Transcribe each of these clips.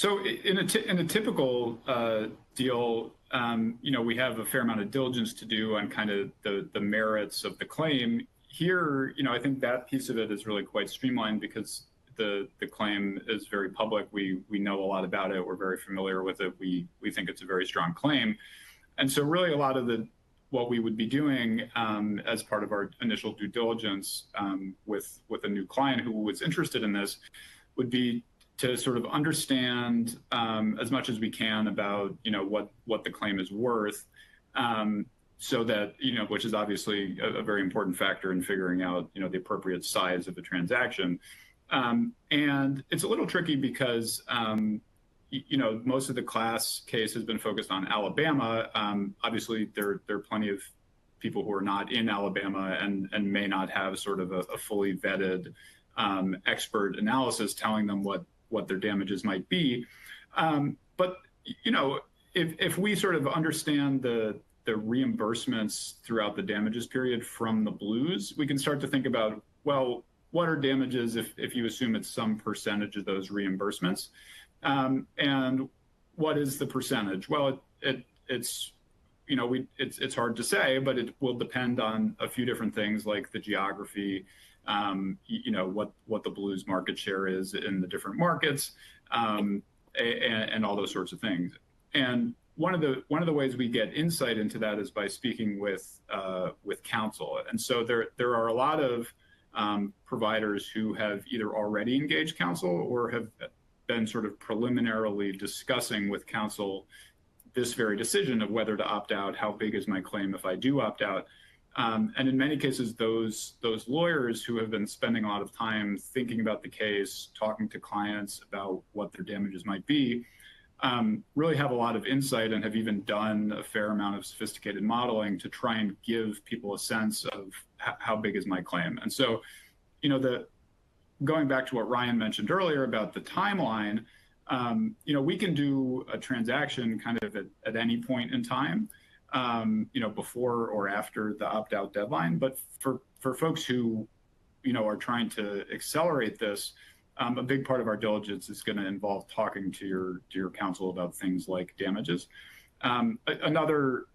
In a typical deal, we have a fair amount of diligence to do on kind of the merits of the claim. Here, I think that piece of it is really quite streamlined because the claim is very public. We know a lot about it. We're very familiar with it. We think it's a very strong claim. And so really a lot of what we would be doing as part of our initial due diligence with a new client who was interested in this would be to sort of understand as much as we can about what the claim is worth, so that which is obviously a very important factor in figuring out the appropriate size of the transaction. And it's a little tricky because most of the class case has been focused on Alabama. Obviously, there are plenty of people who are not in Alabama and may not have sort of a fully vetted expert analysis telling them what their damages might be. But if we sort of understand the reimbursements throughout the damages period from the blues, we can start to think about, well, what are damages if you assume it's some percentage of those reimbursements? And what is the percentage? Well, it's hard to say, but it will depend on a few different things like the geography, what the blues market share is in the different markets, and all those sorts of things. And one of the ways we get insight into that is by speaking with counsel. And so there are a lot of providers who have either already engaged counsel or have been sort of preliminarily discussing with counsel this very decision of whether to opt out, how big is my claim if I do opt out. And in many cases, those lawyers who have been spending a lot of time thinking about the case, talking to clients about what their damages might be, really have a lot of insight and have even done a fair amount of sophisticated modeling to try and give people a sense of how big is my claim. And so, going back to what Ryan mentioned earlier about the timeline, we can do a transaction kind of at any point in time, before or after the opt-out deadline. But for folks who, are trying to accelerate this, a big part of our diligence is going to involve talking to your counsel about things like damages. Another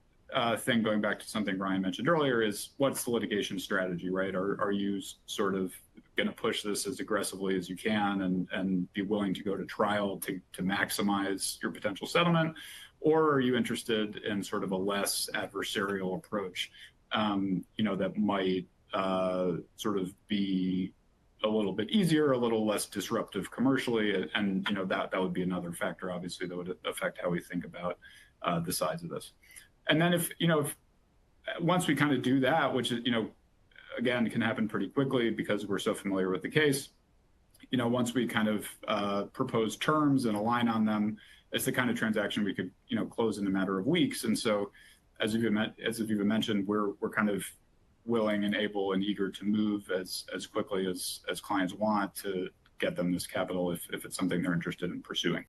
thing, going back to something Ryan mentioned earlier, is what's the litigation strategy, right? Are you sort of going to push this as aggressively as you can and be willing to go to trial to maximize your potential settlement? Or are you interested in sort of a less adversarial approach, that might sort of be a little bit easier, a little less disruptive commercially, and that would be another factor, obviously, that would affect how we think about the size of this. And then if once we kind of do that, which is again can happen pretty quickly because we're so familiar with the case, once we kind of propose terms and align on them, it's the kind of transaction we could close in a matter of weeks. And so, as you've mentioned, we're kind of willing and able and eager to move as quickly as clients want to get them this capital if it's something they're interested in pursuing.